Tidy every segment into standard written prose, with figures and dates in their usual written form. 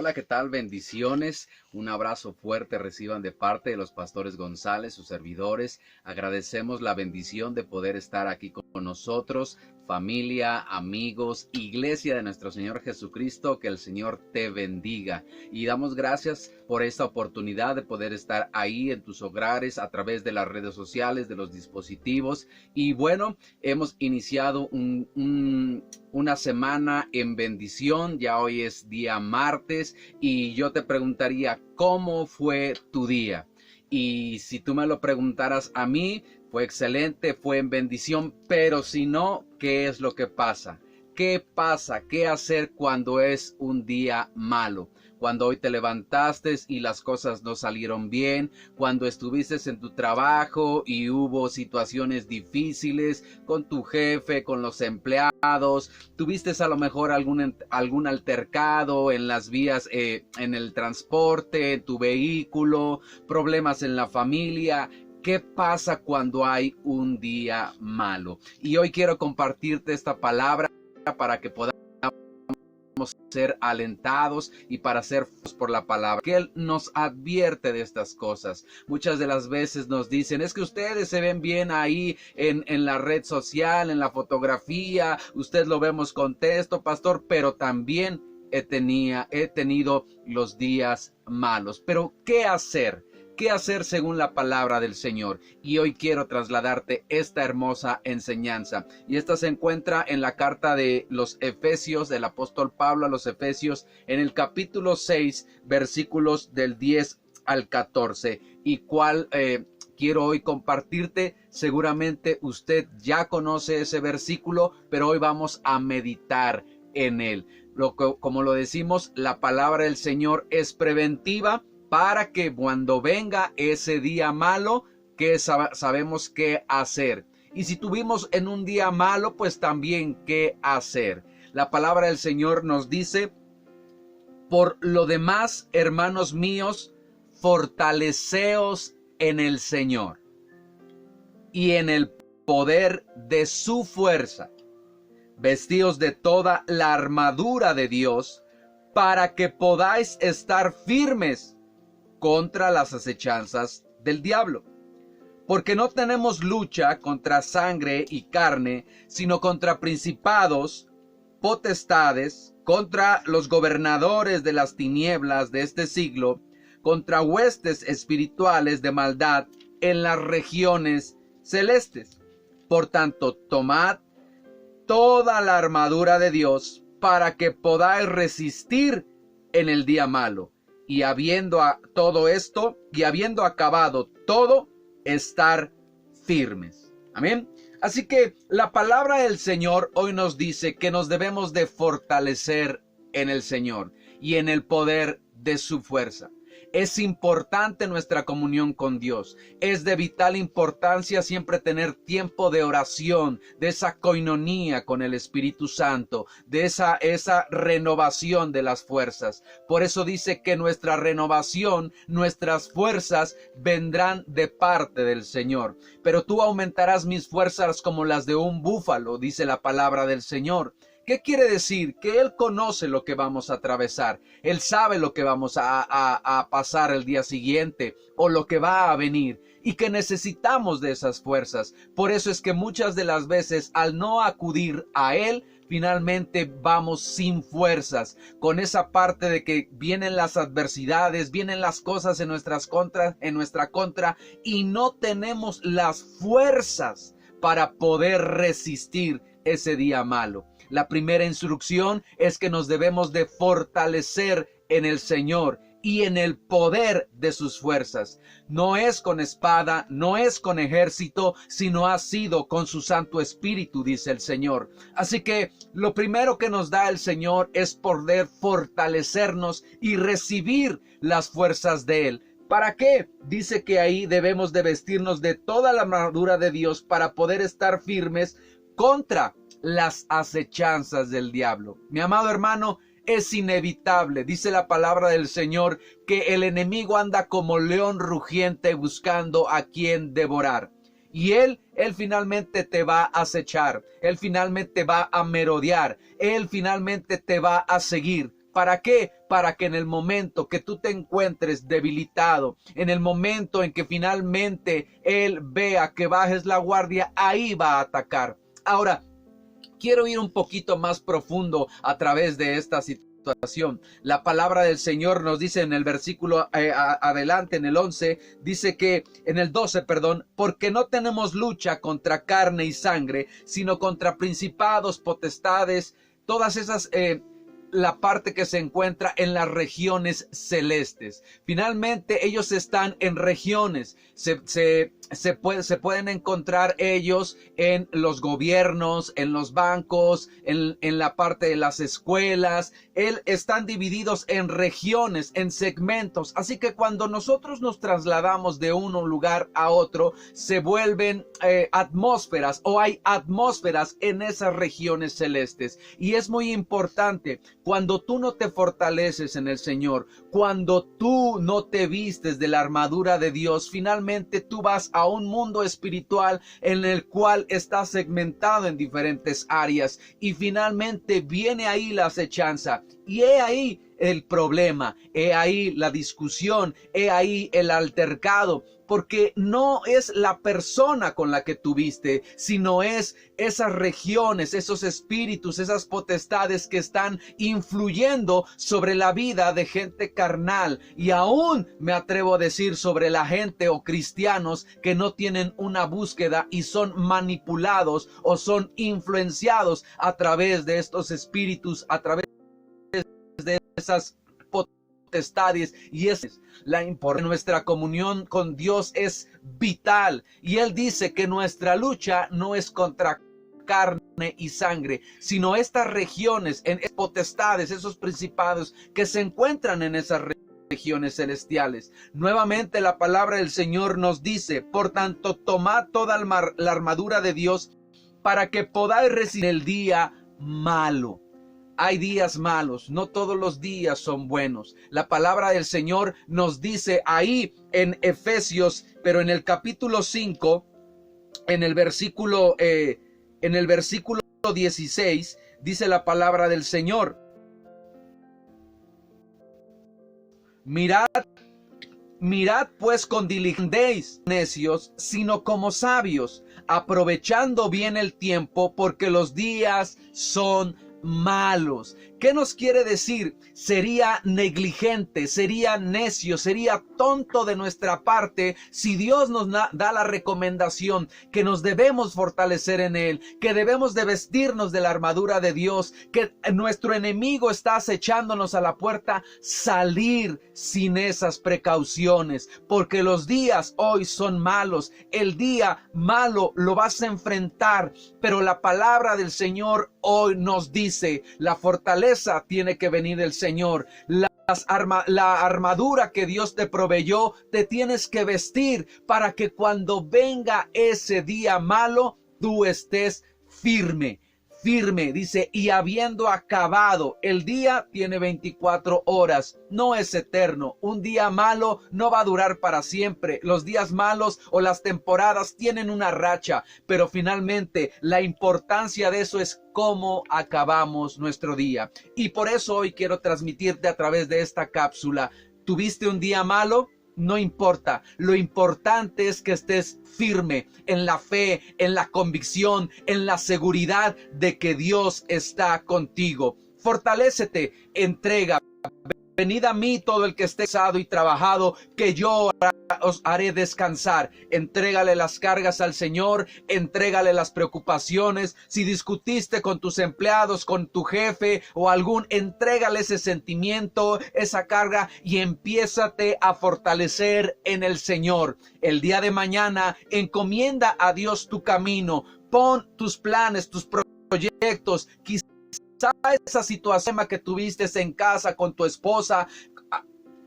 Hola, ¿qué tal? Bendiciones. Un abrazo fuerte reciban de parte de los pastores González, sus servidores. Agradecemos la bendición de poder estar aquí con nosotros, familia, amigos, iglesia de nuestro Señor Jesucristo. Que el Señor te bendiga. Y damos gracias por esta oportunidad de poder estar ahí en tus hogares a través de las redes sociales, de los dispositivos. Y bueno, hemos iniciado una semana en bendición. Ya hoy es día martes y yo te preguntaría, ¿cómo fue tu día? Y si tú me lo preguntaras a mí, fue excelente, fue en bendición, pero si no, ¿qué es lo que pasa? ¿Qué pasa? ¿Qué hacer cuando es un día malo? Cuando hoy te levantaste y las cosas no salieron bien, cuando estuviste en tu trabajo y hubo situaciones difíciles con tu jefe, con los empleados, tuviste a lo mejor algún altercado en las vías, en el transporte, en tu vehículo, problemas en la familia. ¿Qué pasa cuando hay un día malo? Y hoy quiero compartirte esta palabra para que podamos ser alentados y para ser por la palabra, que Él nos advierte de estas cosas. Muchas de las veces nos dicen, es que ustedes se ven bien ahí en la red social, en la fotografía, usted lo vemos contento, pastor, pero también he tenido los días malos. Pero ¿qué hacer? ¿Qué hacer según la palabra del Señor? Y hoy quiero trasladarte esta hermosa enseñanza. Y esta se encuentra en la carta de los Efesios, del apóstol Pablo a los Efesios, en el capítulo 6, versículos del 10 al 14. Y cuál quiero hoy compartirte. Seguramente usted ya conoce ese versículo, pero hoy vamos a meditar en él. Como lo decimos, la palabra del Señor es preventiva, para que cuando venga ese día malo, que sabemos qué hacer. Y si tuvimos en un día malo, pues también qué hacer. La palabra del Señor nos dice, por lo demás, hermanos míos, fortaleceos en el Señor y en el poder de su fuerza. Vestíos de toda la armadura de Dios, para que podáis estar firmes contra las acechanzas del diablo. Porque no tenemos lucha contra sangre y carne, sino contra principados, potestades, contra los gobernadores de las tinieblas de este siglo, contra huestes espirituales de maldad en las regiones celestes. Por tanto, tomad toda la armadura de Dios para que podáis resistir en el día malo. Y habiendo acabado todo, estar firmes. Amén. Así que la palabra del Señor hoy nos dice que nos debemos de fortalecer en el Señor y en el poder de su fuerza. Es importante nuestra comunión con Dios. Es de vital importancia siempre tener tiempo de oración, de esa coinonía con el Espíritu Santo, de esa renovación de las fuerzas. Por eso dice que nuestra renovación, nuestras fuerzas vendrán de parte del Señor. Pero tú aumentarás mis fuerzas como las de un búfalo, dice la palabra del Señor. ¿Qué quiere decir? Que Él conoce lo que vamos a atravesar. Él sabe lo que vamos a pasar el día siguiente o lo que va a venir y que necesitamos de esas fuerzas. Por eso es que muchas de las veces al no acudir a Él, finalmente vamos sin fuerzas, con esa parte de que vienen las adversidades, vienen las cosas en nuestra contra y no tenemos las fuerzas para poder resistir ese día malo. La primera instrucción es que nos debemos de fortalecer en el Señor y en el poder de sus fuerzas. No es con espada, no es con ejército, sino ha sido con su Santo Espíritu, dice el Señor. Así que lo primero que nos da el Señor es poder fortalecernos y recibir las fuerzas de Él. ¿Para qué? Dice que ahí debemos de vestirnos de toda la armadura de Dios para poder estar firmes contra las acechanzas del diablo. Mi amado hermano, es inevitable, dice la palabra del Señor, que el enemigo anda como león rugiente buscando a quien devorar. Y él finalmente te va a acechar, él finalmente va a merodear, él finalmente te va a seguir. ¿Para qué? Para que en el momento que tú te encuentres debilitado, en el momento en que finalmente Él vea que bajes la guardia, ahí va a atacar. Ahora, quiero ir un poquito más profundo a través de esta situación. La palabra del Señor nos dice en el versículo adelante, en el 11, dice que, en el 12, perdón, porque no tenemos lucha contra carne y sangre, sino contra principados, potestades, todas esas, la parte que se encuentra en las regiones celestes. Finalmente ellos están en regiones, se pueden encontrar ellos en los gobiernos, en los bancos, en la parte de las escuelas. Están divididos en regiones, en segmentos. Así que cuando nosotros nos trasladamos de un lugar a otro, se vuelven atmósferas, o hay atmósferas en esas regiones celestes. Y es muy importante, cuando tú no te fortaleces en el Señor, cuando tú no te vistes de la armadura de Dios, finalmente tú vas a un mundo espiritual en el cual está segmentado en diferentes áreas, y finalmente viene ahí la acechanza, y he ahí el problema, he ahí la discusión, he ahí el altercado, porque no es la persona con la que tuviste, sino es esas regiones, esos espíritus, esas potestades que están influyendo sobre la vida de gente carnal, y aún me atrevo a decir sobre la gente o cristianos que no tienen una búsqueda y son manipulados o son influenciados a través de estos espíritus, a través de esas potestades. Y es la importancia. Nuestra comunión con Dios es vital, y Él dice que nuestra lucha no es contra carne y sangre, sino estas regiones, en potestades, esos principados que se encuentran en esas regiones celestiales. Nuevamente la palabra del Señor nos dice: por tanto, tomad toda la armadura de Dios para que podáis resistir el día malo. Hay días malos, no todos los días son buenos. La palabra del Señor nos dice ahí en Efesios, pero en el capítulo 5, en el versículo 16, dice la palabra del Señor: mirad pues con diligencia, necios, sino como sabios, aprovechando bien el tiempo, porque los días son malos. ¿Qué nos quiere decir? Sería negligente, sería necio, sería tonto de nuestra parte si Dios nos da la recomendación que nos debemos fortalecer en Él, que debemos de vestirnos de la armadura de Dios, que nuestro enemigo está acechándonos a la puerta, salir sin esas precauciones, porque los días hoy son malos. El día malo lo vas a enfrentar, pero la palabra del Señor hoy nos dice: la fortaleza tiene que venir del Señor. La armadura que Dios te proveyó, te tienes que vestir para que cuando venga ese día malo, tú estés firme. Firme, dice, y habiendo acabado. El día tiene 24 horas, no es eterno. Un día malo no va a durar para siempre. Los días malos o las temporadas tienen una racha, pero finalmente la importancia de eso es cómo acabamos nuestro día. Y por eso hoy quiero transmitirte a través de esta cápsula: ¿tuviste un día malo? No importa, lo importante es que estés firme en la fe, en la convicción, en la seguridad de que Dios está contigo. Fortalécete, entrega. Venid a mí todo el que esté cansado y trabajado, que yo os haré descansar. Entrégale las cargas al Señor, entrégale las preocupaciones. Si discutiste con tus empleados, con tu jefe o entrégale ese sentimiento, esa carga, y empiézate a fortalecer en el Señor. El día de mañana encomienda a Dios tu camino. Pon tus planes, tus proyectos. Quizá esa situación que tuviste en casa con tu esposa,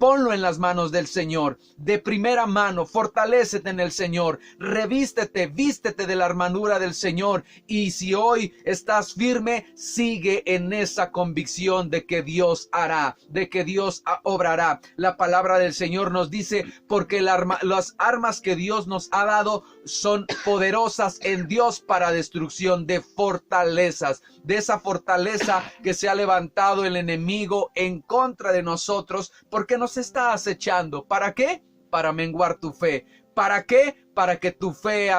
ponlo en las manos del Señor. De primera mano, fortalécete en el Señor. Vístete de la armadura del Señor. Y si hoy estás firme, sigue en esa convicción de que Dios hará, de que Dios obrará. La palabra del Señor nos dice, porque las armas que Dios nos ha dado son poderosas en Dios para destrucción de fortalezas, de esa fortaleza que se ha levantado el enemigo en contra de nosotros, porque nos está acechando. ¿Para qué? Para menguar tu fe. ¿Para qué? Para que tu fe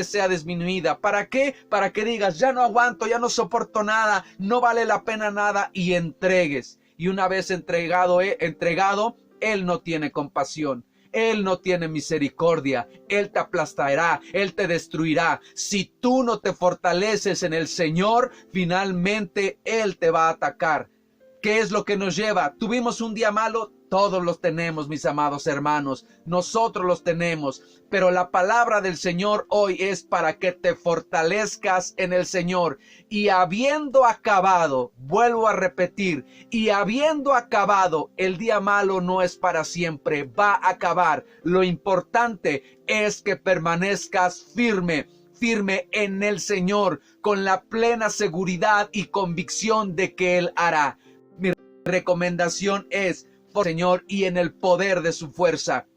sea disminuida. ¿Para qué? Para que digas, ya no aguanto, ya no soporto nada, no vale la pena nada, y entregues. Y una vez entregado, Él no tiene compasión. Él no tiene misericordia. Él te aplastará, Él te destruirá. Si tú no te fortaleces en el Señor, finalmente Él te va a atacar. ¿Qué es lo que nos lleva? ¿Tuvimos un día malo? Todos los tenemos, mis amados hermanos. Nosotros los tenemos. Pero la palabra del Señor hoy es para que te fortalezcas en el Señor. Y habiendo acabado, vuelvo a repetir, y habiendo acabado, el día malo no es para siempre, va a acabar. Lo importante es que permanezcas firme en el Señor, con la plena seguridad y convicción de que Él hará. Mi recomendación es, Señor, y en el poder de su fuerza.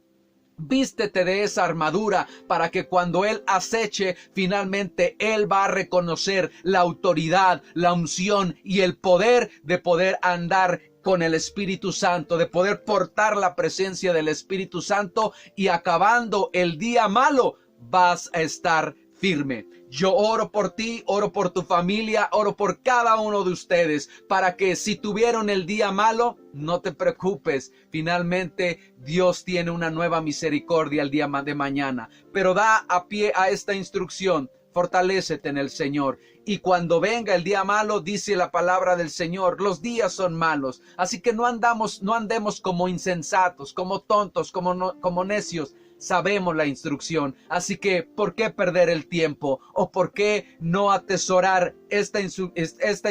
Vístete de esa armadura para que cuando Él aceche, finalmente Él va a reconocer la autoridad, la unción y el poder de poder andar con el Espíritu Santo, de poder portar la presencia del Espíritu Santo, y acabando el día malo vas a estar firme. Yo oro por ti, oro por tu familia, oro por cada uno de ustedes, para que si tuvieron el día malo, no te preocupes. Finalmente, Dios tiene una nueva misericordia el día de mañana. Pero da a pie a esta instrucción. Fortalécete en el Señor. Y cuando venga el día malo, dice la palabra del Señor, los días son malos. Así que no andemos como insensatos, como tontos, como necios. Sabemos la instrucción, así que ¿por qué perder el tiempo? ¿O por qué no atesorar esta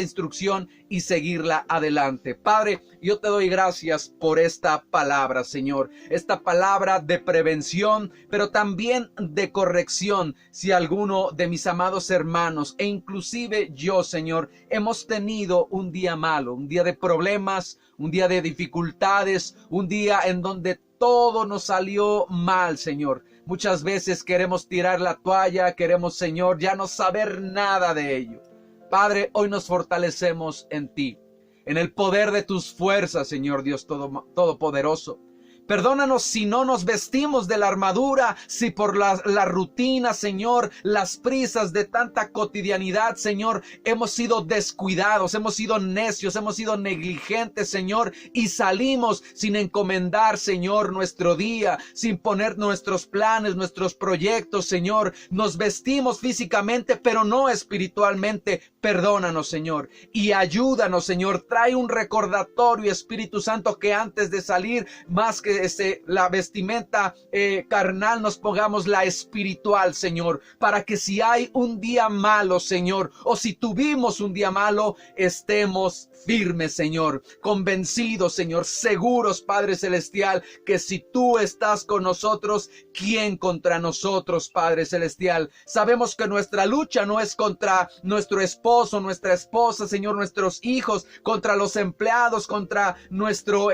instrucción y seguirla adelante? Padre, yo te doy gracias por esta palabra, Señor. Esta palabra de prevención, pero también de corrección. Si alguno de mis amados hermanos, e inclusive yo, Señor, hemos tenido un día malo, un día de problemas, un día de dificultades, un día en donde todo nos salió mal, Señor. Muchas veces queremos tirar la toalla, queremos, Señor, ya no saber nada de ello. Padre, hoy nos fortalecemos en ti, en el poder de tus fuerzas, Señor Dios Todopoderoso. Perdónanos si no nos vestimos de la armadura, si por la rutina, Señor, las prisas de tanta cotidianidad, Señor, hemos sido descuidados, hemos sido necios, hemos sido negligentes, Señor, y salimos sin encomendar, Señor, nuestro día, sin poner nuestros planes, nuestros proyectos, Señor. Nos vestimos físicamente, pero no espiritualmente. Perdónanos, Señor, y ayúdanos, Señor. Trae un recordatorio, Espíritu Santo, que antes de salir, más que la vestimenta carnal, nos pongamos la espiritual, Señor, para que si hay un día malo, Señor, o si tuvimos un día malo, estemos firmes, Señor, convencidos, Señor, seguros, Padre Celestial, que si tú estás con nosotros, ¿quién contra nosotros, Padre Celestial? Sabemos que nuestra lucha no es contra nuestro esposo, nuestra esposa, Señor, nuestros hijos, contra los empleados, contra nuestro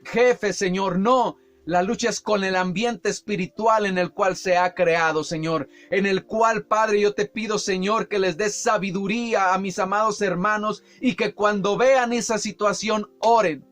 jefe, Señor. No, la lucha es con el ambiente espiritual en el cual se ha creado, Señor, en el cual, Padre, yo te pido, Señor, que les des sabiduría a mis amados hermanos, y que cuando vean esa situación oren,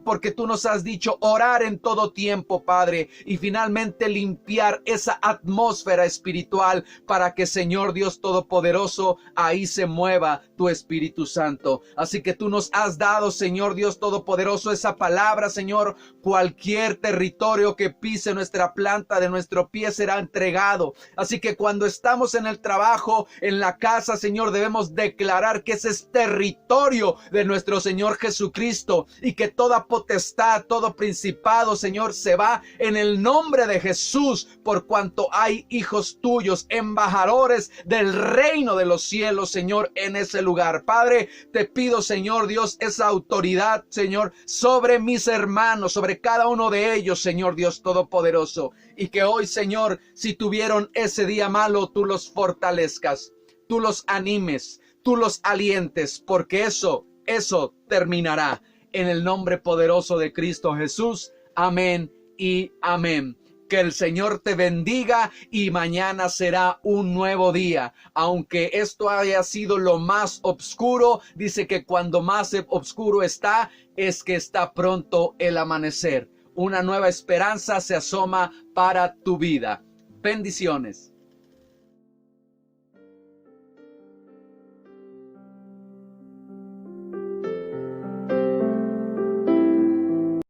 porque tú nos has dicho orar en todo tiempo, Padre, y finalmente limpiar esa atmósfera espiritual para que, Señor Dios Todopoderoso, ahí se mueva tu Espíritu Santo. Así que tú nos has dado, Señor Dios Todopoderoso, esa palabra, Señor. Cualquier territorio que pise nuestra planta de nuestro pie será entregado. Así que cuando estamos en el trabajo, en la casa, Señor, debemos declarar que ese es territorio de nuestro Señor Jesucristo, Cristo, y que toda potestad, todo principado, Señor, se va en el nombre de Jesús, por cuanto hay hijos tuyos, embajadores del reino de los cielos, Señor, en ese lugar. Padre, te pido, Señor Dios, esa autoridad, Señor, sobre mis hermanos, sobre cada uno de ellos, Señor Dios Todopoderoso, y que hoy, Señor, si tuvieron ese día malo, tú los fortalezcas, tú los animes, tú los alientes, porque eso terminará. En el nombre poderoso de Cristo Jesús. Amén y amén. Que el Señor te bendiga, y mañana será un nuevo día. Aunque esto haya sido lo más oscuro, dice que cuando más oscuro está, es que está pronto el amanecer. Una nueva esperanza se asoma para tu vida. Bendiciones.